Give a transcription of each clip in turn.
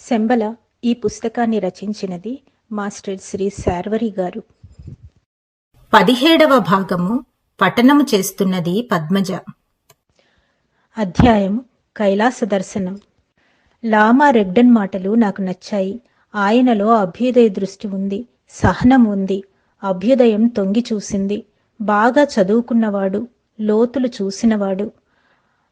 శంబల ఈ పుస్తకాన్ని రచించినది మాస్టర్ శ్రీ శార్వరి గారు. 17వ భాగము పఠనము చేస్తున్నది పద్మజ. అధ్యాయం కైలాస దర్శనం. లామా రెగ్డన్ మాటలు నాకు నచ్చాయి. ఆయనలో అభ్యుదయ దృష్టి ఉంది, సహనం ఉంది. అభ్యుదయం తొంగి చూసింది. బాగా చదువుకున్నవాడు, లోతులు చూసినవాడు.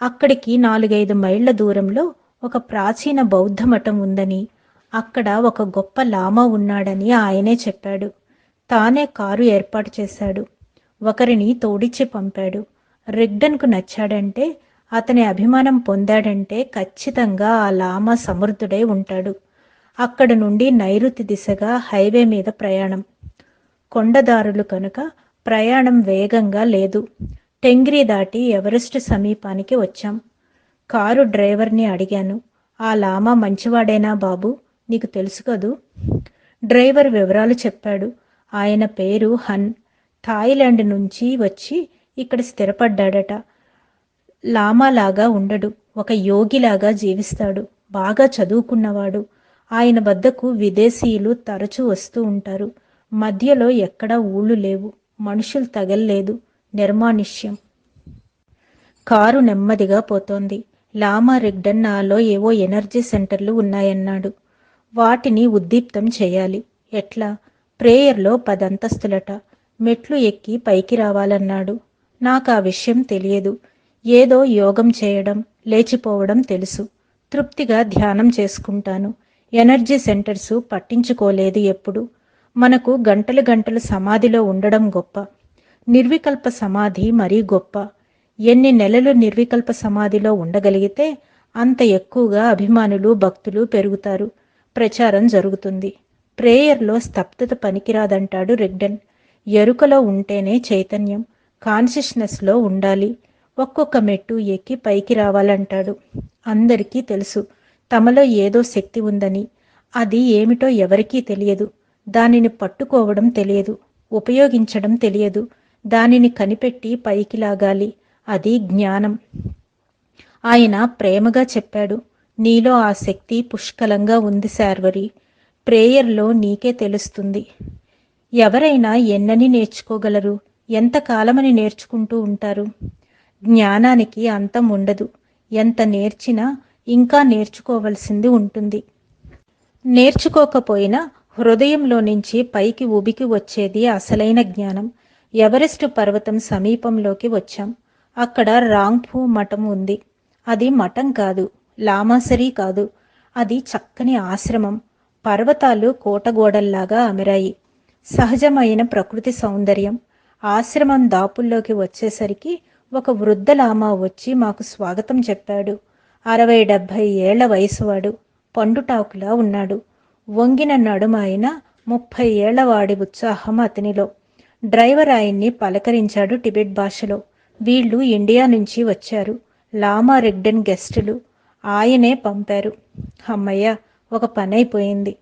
అక్కడికి 4-5 మైళ్ల దూరంలో ఒక ప్రాచీన బౌద్ధ మఠం ఉందని, అక్కడ ఒక గొప్ప లామా ఉన్నాడని ఆయనే చెప్పాడు. తానే కారు ఏర్పాటు చేశాడు. ఒకరిని తోడిచ్చి పంపాడు. రెగ్డన్కు నచ్చాడంటే, అతని అభిమానం పొందాడంటే ఖచ్చితంగా ఆ లామా సమర్థుడై ఉంటాడు. అక్కడ నుండి నైరుతి దిశగా హైవే మీద ప్రయాణం. కొండదారులు కనుక ప్రయాణం వేగంగా లేదు. టెంగ్రీ దాటి ఎవరెస్ట్ సమీపానికి వచ్చాం. కారు డ్రైవర్ని అడిగాను, ఆ లామా మంచివాడేనా బాబు, నీకు తెలుసు కదూ? డ్రైవర్ వివరాలు చెప్పాడు. ఆయన పేరు హన్. థాయిలాండ్ నుంచి వచ్చి ఇక్కడ స్థిరపడ్డాడట. లామాలాగా ఉండడు, ఒక యోగిలాగా జీవిస్తాడు. బాగా చదువుకున్నవాడు. ఆయన వద్దకు విదేశీయులు తరచూ వస్తూ ఉంటారు. మధ్యలో ఎక్కడా ఊళ్ళు లేవు, మనుషులు తగల్లేదు, నిర్మానుష్యం. కారు నెమ్మదిగా పోతోంది. లామా రెగ్డన్ నాలో ఏవో ఎనర్జీ సెంటర్లు ఉన్నాయన్నాడు. వాటిని ఉద్దీప్తం చేయాలి. ఎట్లా? ప్రేయర్లో 10 అంతస్తులట. మెట్లు ఎక్కి పైకి రావాలన్నాడు. నాకు ఆ విషయం తెలియదు. ఏదో యోగం చేయడం, లేచిపోవడం తెలుసు. తృప్తిగా ధ్యానం చేసుకుంటాను. ఎనర్జీ సెంటర్సు పట్టించుకోలేదు ఎప్పుడు. మనకు గంటలు గంటలు సమాధిలో ఉండడం గొప్ప. నిర్వికల్ప సమాధి మరీ గొప్ప. ఎన్ని నెలలు నిర్వికల్ప సమాధిలో ఉండగలిగితే అంత ఎక్కువగా అభిమానులు, భక్తులు పెరుగుతారు. ప్రచారం జరుగుతుంది. ప్రేయర్లో స్తబ్దత పనికిరాదంటాడు రెగ్డన్. ఎరుకలో ఉంటేనే చైతన్యం, కాన్షియస్నెస్లో ఉండాలి. ఒక్కొక్క మెట్టు ఎక్కి పైకి రావాలంటాడు. అందరికీ తెలుసు తమలో ఏదో శక్తి ఉందని. అది ఏమిటో ఎవరికీ తెలియదు. దానిని పట్టుకోవడం తెలియదు, ఉపయోగించడం తెలియదు. దానిని కనిపెట్టి పైకి లాగాలి. అది జ్ఞానం. ఆయన ప్రేమగా చెప్పాడు, నీలో ఆ శక్తి పుష్కలంగా ఉంది శార్వరి. ప్రేయర్లో నీకే తెలుస్తుంది. ఎవరైనా ఎన్నని నేర్చుకోగలరు? ఎంతకాలమని నేర్చుకుంటూ ఉంటారు? జ్ఞానానికి అంతం ఉండదు. ఎంత నేర్చినా ఇంకా నేర్చుకోవలసింది ఉంటుంది. నేర్చుకోకపోయినా హృదయంలో నుంచి పైకి ఉబికి వచ్చేది అసలైన జ్ఞానం. ఎవరెస్ట్ పర్వతం సమీపంలోకి వచ్చాం. అక్కడ రాంగ్ఫూ మఠం ఉంది. అది మఠం కాదు, లామాసరీ కాదు. అది చక్కని ఆశ్రమం. పర్వతాలు కోటగోడల్లాగా అమెరాయి. సహజమైన ప్రకృతి సౌందర్యం. ఆశ్రమం దాపుల్లోకి వచ్చేసరికి ఒక వృద్ధ లామా వచ్చి మాకు స్వాగతం చెప్పాడు. 60-70 ఏళ్ల వయసువాడు. పండుటాకులా ఉన్నాడు. వంగిన నడుమ అయిన 30 ఏళ్ల వాడి ఉత్సాహం అతనిలో. డ్రైవర్ ఆయన్ని పలకరించాడు టిబెట్ భాషలో. వీళ్ళు ఇండియా నుంచి వచ్చారు, లామా రెగ్డన్ గెస్టులు. ఆయనే పంపారు. అమ్మయ్య, ఒక పనైపోయింది.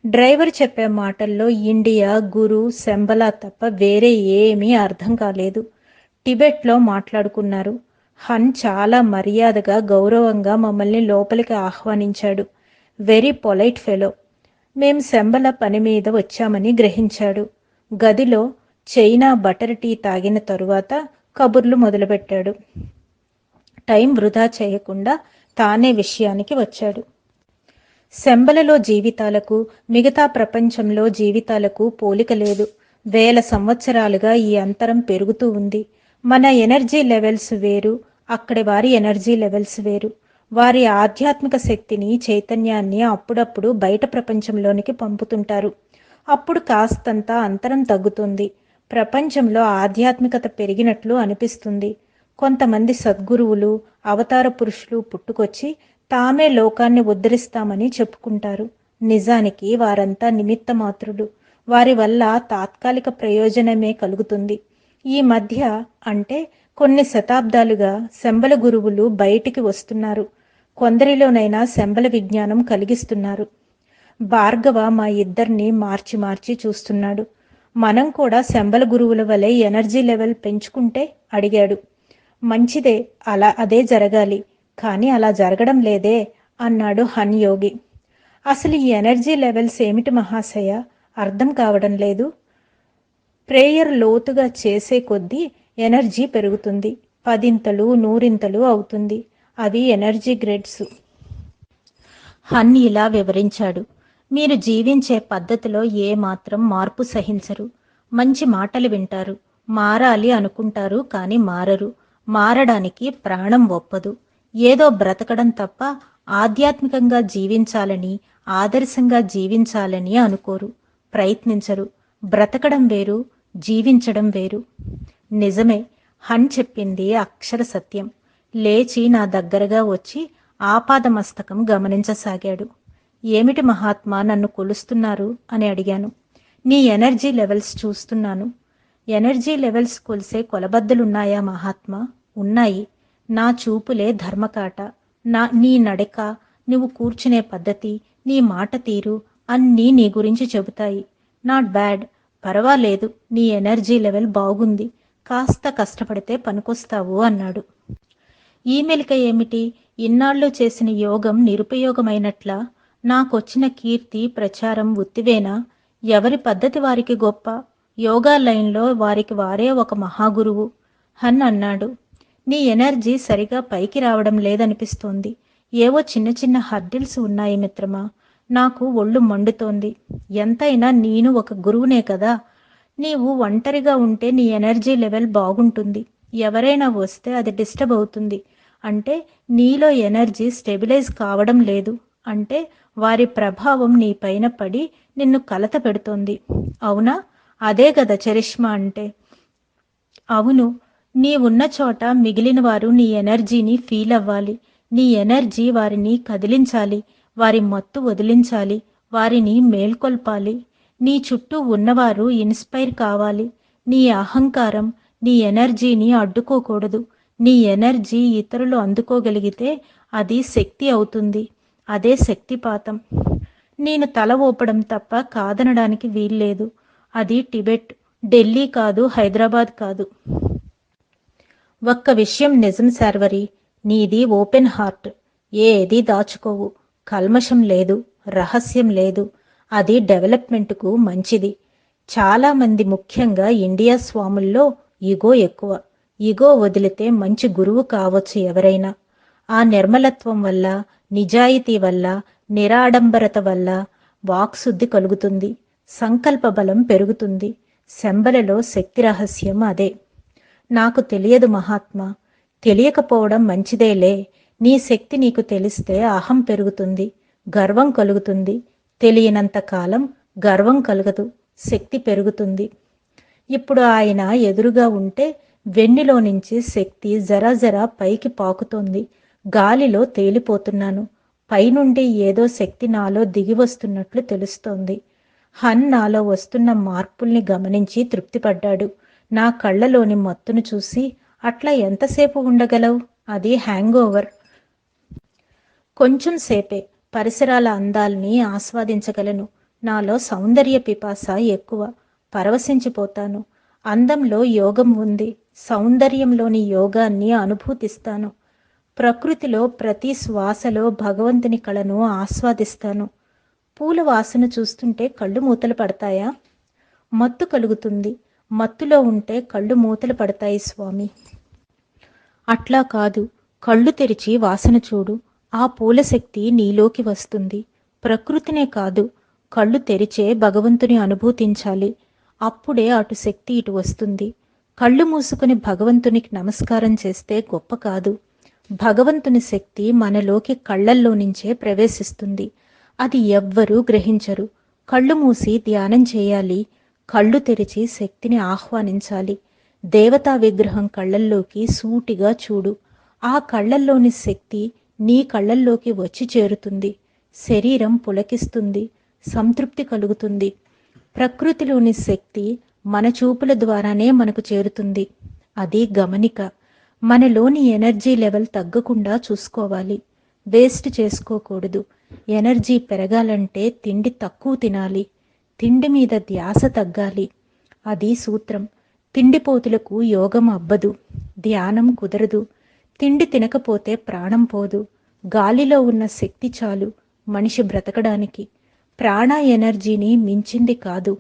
డ్రైవర్ చెప్పే మాటల్లో ఇండియా, గురు, శంబలా తప్ప వేరే ఏమీ అర్థం కాలేదు. టిబెట్లో మాట్లాడుకున్నారు. హన్ చాలా మర్యాదగా, గౌరవంగా మమ్మల్ని లోపలికి ఆహ్వానించాడు. Very polite fellow. మేం శంబల పని మీద వచ్చామని గ్రహించాడు. గదిలో చైనా బటర్ టీ తాగిన తరువాత కబుర్లు మొదలుపెట్టాడు. టైం వృధా చేయకుండా తానే విషయానికి వచ్చాడు. శంబలలో జీవితాలకు, మిగతా ప్రపంచంలో జీవితాలకు పోలిక లేదు. 1000 సంవత్సరాలుగా ఈ అంతరం పెరుగుతూ ఉంది. మన ఎనర్జీ లెవెల్స్ వేరు, అక్కడి వారి ఎనర్జీ లెవెల్స్ వేరు. వారి ఆధ్యాత్మిక శక్తిని, చైతన్యాన్ని అప్పుడప్పుడు బయట ప్రపంచంలోనికి పంపుతుంటారు. అప్పుడు కాస్తంత అంతరం తగ్గుతుంది. ప్రపంచంలో ఆధ్యాత్మికత పెరిగినట్లు అనిపిస్తుంది. కొంతమంది సద్గురువులు, అవతార పురుషులు పుట్టుకొచ్చి తామే లోకాన్ని ఉద్ధరిస్తామని చెప్పుకుంటారు. నిజానికి వారంతా నిమిత్త మాత్రులు. వారి వల్ల తాత్కాలిక ప్రయోజనమే కలుగుతుంది. ఈ మధ్య, అంటే కొన్ని శతాబ్దాలుగా శంబల గురువులు బయటికి వస్తున్నారు. కొందరిలోనైనా శంబల విజ్ఞానం కలిగిస్తున్నారు. భార్గవ మా ఇద్దరిని మార్చి మార్చి చూస్తున్నాడు. మనం కూడా శంబల గురువుల వలె ఎనర్జీ లెవెల్ పెంచుకుంటే అడిగాడు. మంచిదే, అదే జరగాలి. కానీ అలా జరగడం లేదే అన్నాడు హన్ యోగి. అసలు ఈ ఎనర్జీ లెవెల్స్ ఏమిటి మహాశయ? అర్థం కావడం లేదు. ప్రేయర్ లోతుగా చేసే కొద్దీ ఎనర్జీ పెరుగుతుంది. 10 100 అవుతుంది. అవి ఎనర్జీ గ్రేడ్స్. హన్ ఇలా వివరించాడు. మీరు జీవించే పద్ధతిలో ఏమాత్రం మార్పు సహించరు. మంచి మాటలు వింటారు. మారాలి అనుకుంటారు, కానీ మారరు. మారడానికి ప్రాణం ఒప్పదు. ఏదో బ్రతకడం తప్ప ఆధ్యాత్మికంగా జీవించాలని, ఆదర్శంగా జీవించాలని అనుకోరు. ప్రయత్నించరు. బ్రతకడం వేరు, జీవించడం వేరు. నిజమే, హన్ చెప్పింది అక్షర సత్యం. లేచి నా దగ్గరగా వచ్చి ఆపాదమస్తకం గమనించసాగాడు. ఏమిటి మహాత్మా, నన్ను కొలుస్తున్నారు అని అడిగాను. నీ ఎనర్జీ లెవెల్స్ చూస్తున్నాను. ఎనర్జీ లెవెల్స్ కొలిసే కొలబద్దలున్నాయా మహాత్మా? ఉన్నాయి. నా చూపులే ధర్మకాట. నీ నడక, నువ్వు కూర్చునే పద్ధతి, నీ మాట తీరు అన్నీ నీ గురించి చెబుతాయి. నాట్ బ్యాడ్, పర్వాలేదు. నీ ఎనర్జీ లెవెల్ బాగుంది. కాస్త కష్టపడితే పనికొస్తావు అన్నాడు. ఈ మెలిక ఏమిటి? ఇన్నాళ్ళు చేసిన యోగం నిరుపయోగమైనట్లా? నాకొచ్చిన కీర్తి ప్రచారం ఉత్తివేనా? ఎవరి పద్ధతి వారికి గొప్ప. యోగా లైన్లో వారికి వారే ఒక మహాగురువు హన్ అన్నాడు. నీ ఎనర్జీ సరిగా పైకి రావడం లేదనిపిస్తోంది. ఏవో చిన్న చిన్న హర్డిల్స్ ఉన్నాయి మిత్రమా. నాకు ఒళ్ళు మండుతోంది. ఎంతైనా నేను ఒక గురువునే కదా. నీవు ఒంటరిగా ఉంటే నీ ఎనర్జీ లెవెల్ బాగుంటుంది. ఎవరైనా వస్తే అది డిస్టర్బ్ అవుతుంది. అంటే నీలో ఎనర్జీ స్టెబిలైజ్ కావడం లేదు. అంటే వారి ప్రభావం నీ పైన పడి నిన్ను కలత పెడుతోంది. అవునా? అదే కదా చరిష్మా అంటే. అవును. నీ ఉన్న చోట మిగిలిన వారు నీ ఎనర్జీని ఫీల్ అవ్వాలి. నీ ఎనర్జీ వారిని కదిలించాలి. వారి మత్తు వదిలించాలి. వారిని మేల్కొల్పాలి. నీ చుట్టూ ఉన్నవారు ఇన్స్పైర్ కావాలి. నీ అహంకారం నీ ఎనర్జీని అడ్డుకోకూడదు. నీ ఎనర్జీ ఇతరులు అందుకోగలిగితే అది శక్తి అవుతుంది. అదే శక్తిపాతం. నేను తల ఊపడం తప్ప కాదనడానికి వీల్లేదు. అది టిబెట్, ఢిల్లీ కాదు, హైదరాబాద్ కాదు. ఒక్క విషయం నిజం శార్వరి, నీది ఓపెన్ హార్ట్. ఏది దాచుకోవు. కల్మషం లేదు, రహస్యం లేదు. అది డెవలప్మెంట్కు మంచిది. చాలామంది, ముఖ్యంగా ఇండియా స్వాముల్లో ఈగో ఎక్కువ. ఈగో వదిలితే మంచి గురువు కావచ్చు ఎవరైనా. ఆ నిర్మలత్వం వల్ల, నిజాయితీ వల్ల, నిరాడంబరత వల్ల వాక్శుద్ధి కలుగుతుంది. సంకల్ప బలం పెరుగుతుంది. శంబలలో శక్తి రహస్యం అదే. నాకు తెలియదు మహాత్మా. తెలియకపోవడం మంచిదేలే. నీ శక్తి నీకు తెలిస్తే అహం పెరుగుతుంది, గర్వం కలుగుతుంది. తెలియనంత కాలం గర్వం కలగదు, శక్తి పెరుగుతుంది. ఇప్పుడు ఆయన ఎదురుగా ఉంటే వెన్నులో నుంచి శక్తి జరా జరా పైకి పాకుతోంది. గాలిలో తేలిపోతున్నాను. పైనుండి ఏదో శక్తి నాలో దిగి వస్తున్నట్లు తెలుస్తోంది. హన్ నాలో వస్తున్న మార్పుల్ని గమనించి తృప్తిపడ్డాడు. నా కళ్ళలోని మత్తును చూసి, అట్లా ఎంతసేపు ఉండగలవు? అది హ్యాంగ్ ఓవర్. కొంచెం సేపే. పరిసరాల అందాల్ని ఆస్వాదించగలను. నాలో సౌందర్య పిపాస ఎక్కువ. పరవశించిపోతాను. అందంలో యోగం ఉంది. సౌందర్యంలోని యోగాన్ని అనుభూతిస్తాను. ప్రకృతిలో ప్రతి శ్వాసలో భగవంతుని కళను ఆస్వాదిస్తాను. పూల వాసన చూస్తుంటే కళ్ళు మూతలు పడతాయా? మత్తు కలుగుతుంది. మత్తులో ఉంటే కళ్ళు మూతలు పడతాయి స్వామి. అట్లా కాదు. కళ్ళు తెరిచి వాసన చూడు. ఆ పూల శక్తి నీలోకి వస్తుంది. ప్రకృతినే కాదు, కళ్ళు తెరిచే భగవంతుని అనుభూతించాలి. అప్పుడే అటు శక్తి ఇటు వస్తుంది. కళ్ళు మూసుకుని భగవంతునికి నమస్కారం చేస్తే గొప్ప కాదు. భగవంతుని శక్తి మనలోకి కళ్ళల్లో నుంచే ప్రవేశిస్తుంది. అది ఎవ్వరూ గ్రహించరు. కళ్ళు మూసి ధ్యానం చేయాలి. కళ్ళు తెరిచి శక్తిని ఆహ్వానించాలి. దేవతా విగ్రహం కళ్ళల్లోకి సూటిగా చూడు. ఆ కళ్ళల్లోని శక్తి నీ కళ్ళల్లోకి వచ్చి చేరుతుంది. శరీరం పులకిస్తుంది, సంతృప్తి కలుగుతుంది. ప్రకృతిలోని శక్తి మన చూపుల ద్వారానే మనకు చేరుతుంది. అది గమనిక. మనలోని ఎనర్జీ లెవెల్ తగ్గకుండా చూసుకోవాలి. వేస్ట్ చేసుకోకూడదు. ఎనర్జీ పెరగాలంటే తిండి తక్కువ తినాలి. తిండి మీద ధ్యాస తగ్గాలి. అది సూత్రం. తిండిపోతులకు యోగం అబ్బదు, ధ్యానం కుదరదు. తిండి తినకపోతే ప్రాణం పోదు. గాలిలో ఉన్న శక్తి చాలు, మనిషి బ్రతకడానికి. ప్రాణ ఎనర్జీని మించింది కాదు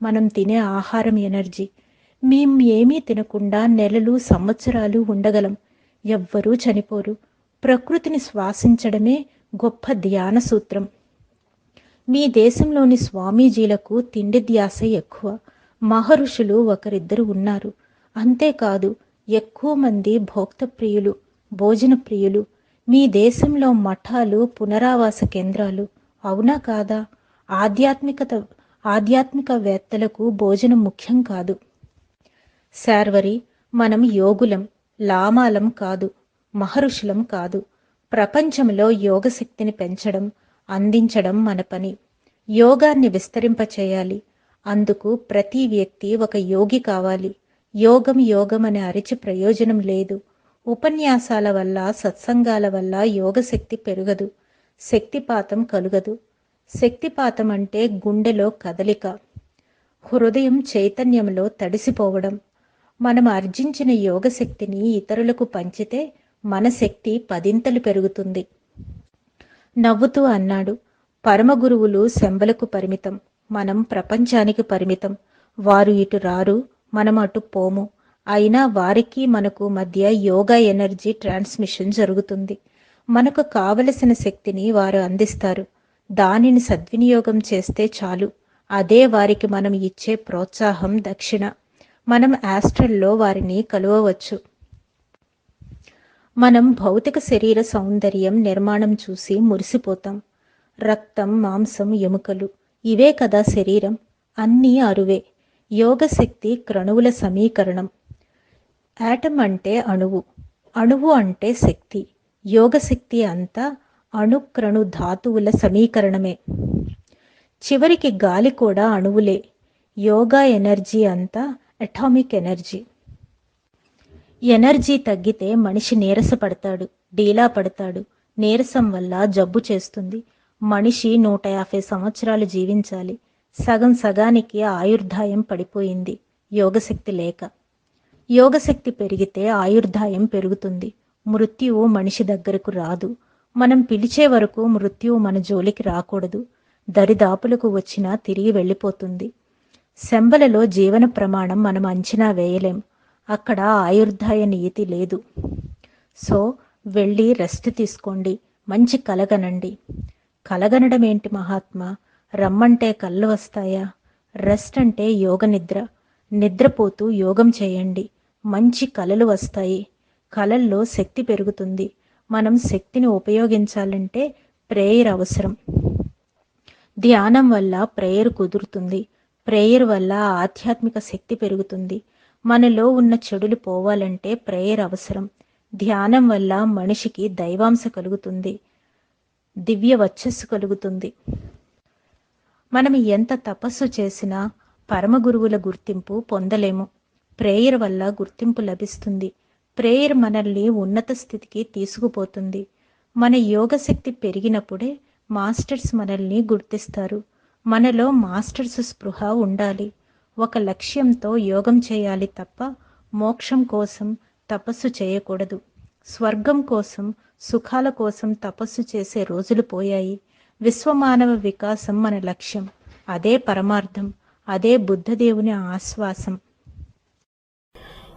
మనం తినే ఆహారం ఎనర్జీ. మేం ఏమీ తినకుండా నెలలు సంవత్సరాలు ఉండగలం. ఎవ్వరూ చనిపోరు. ప్రకృతిని శ్వాసించడమే గొప్ప ధ్యాన సూత్రం. మీ దేశంలోని స్వామీజీలకు తిండి ధ్యాస ఎక్కువ. మహర్షులు ఒకరిద్దరు ఉన్నారు. అంతేకాదు ఎక్కువ మంది భోక్త ప్రియులు, భోజన ప్రియులు. మీ దేశంలో మఠాలు, పునరావాస కేంద్రాలు. అవునా కాదా? ఆధ్యాత్మికవేత్తలకు భోజనం ముఖ్యం కాదు. శార్వరి, మనం యోగులం, లామాలం కాదు, మహర్షులం కాదు. ప్రపంచంలో యోగశక్తిని పెంచడం, అందించడం మన పని. యోగాన్ని విస్తరింపచేయాలి. అందుకు ప్రతి వ్యక్తి ఒక యోగి కావాలి. యోగం యోగం అని అరిచి ప్రయోజనం లేదు. ఉపన్యాసాల వల్ల, సత్సంగాల వల్ల యోగశక్తి పెరగదు, శక్తిపాతం కలుగదు. శక్తిపాతం అంటే గుండెలో కదలిక, హృదయం చైతన్యంలో తడిసిపోవడం. మనం ఆర్జించిన యోగశక్తిని ఇతరులకు పంచితే మన శక్తి పదింతలు పెరుగుతుంది. నవ్వుతూ అన్నాడు, పరమగురువులు శంబలకు పరిమితం, మనం ప్రపంచానికి పరిమితం. వారు ఇటు రారు, మనం అటు పోము. అయినా వారికి మనకు మధ్య యోగా ఎనర్జీ ట్రాన్స్మిషన్ జరుగుతుంది. మనకు కావలసిన శక్తిని వారు అందిస్తారు. దానిని సద్వినియోగం చేస్తే చాలు. అదే వారికి మనం ఇచ్చే ప్రోత్సాహం, దక్షిణ. మనం ఆస్ట్రల్లో వారిని కలువవచ్చు. మనం భౌతిక శరీర సౌందర్యం, నిర్మాణం చూసి మురిసిపోతాం. రక్తం, మాంసం, ఎముకలు, ఇవే కదా శరీరం. అన్నీ అరువే. యోగశక్తి క్రణువుల సమీకరణం. యాటమ్ అంటే అణువు, అణువు అంటే శక్తి. యోగశక్తి అంతా అణుక్రణు ధాతువుల సమీకరణమే. చివరికి గాలి కూడా అణువులే. యోగా ఎనర్జీ అంతా అటామిక్ ఎనర్జీ. ఎనర్జీ తగ్గితే మనిషి నీరసపడతాడు, డీలా పడతాడు. నీరసం వల్ల జబ్బు చేస్తుంది. మనిషి 150 సంవత్సరాలు జీవించాలి. సగం సగానికి ఆయుర్దాయం పడిపోయింది యోగశక్తి లేక. యోగశక్తి పెరిగితే ఆయుర్దాయం పెరుగుతుంది. మృత్యువు మనిషి దగ్గరకు రాదు. మనం పిలిచే వరకు మృత్యువు మన జోలికి రాకూడదు. దరిదాపులకు వచ్చినా తిరిగి వెళ్ళిపోతుంది. శంబలలో జీవన ప్రమాణం మనం అంచనా వేయలేం. అక్కడ ఆయుర్దాయ నియతి లేదు. సో వెళ్ళి రెస్ట్ తీసుకోండి, మంచి కలగనండి. కలగనడం ఏంటి మహాత్మా? రమ్మంటే కళ్ళు వస్తాయా? రెస్ట్ అంటే యోగ నిద్ర. నిద్రపోతూ యోగం చేయండి, మంచి కలలు వస్తాయి. కలల్లో శక్తి పెరుగుతుంది. మనం శక్తిని ఉపయోగించాలంటే ప్రేయర్ అవసరం. ధ్యానం వల్ల ప్రేయర్ కుదురుతుంది. ప్రేయర్ వల్ల ఆధ్యాత్మిక శక్తి పెరుగుతుంది. మనలో ఉన్న చెడులు పోవాలంటే ప్రేయర్ అవసరం. ధ్యానం వల్ల మనిషికి దైవాంశ కలుగుతుంది, దివ్య వచ్చస్సు కలుగుతుంది. మనం ఎంత తపస్సు చేసినా పరమగురువుల గుర్తింపు పొందలేము. ప్రేయర్ వల్ల గుర్తింపు లభిస్తుంది. ప్రేయర్ మనల్ని ఉన్నత స్థితికి తీసుకుపోతుంది. మన యోగశక్తి పెరిగినప్పుడే మాస్టర్స్ మనల్ని గుర్తిస్తారు. మనలో మాస్టర్స్ స్పృహ ఉండాలి. ఒక లక్ష్యంతో యోగం చేయాలి తప్ప మోక్షం కోసం తపస్సు చేయకూడదు. స్వర్గం కోసం, సుఖాల కోసం తపస్సు చేసే రోజులు పోయాయి. విశ్వమానవ వికాసం మన లక్ష్యం. అదే పరమార్థం. అదే బుద్ధదేవుని ఆశ్వాసం.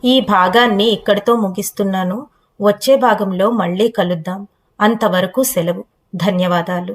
ఈ భాగాన్ని ఇక్కడితో ముగిస్తున్నాను. వచ్చే భాగంలో మళ్ళీ కలుద్దాం. అంతవరకు సెలవు. ధన్యవాదాలు.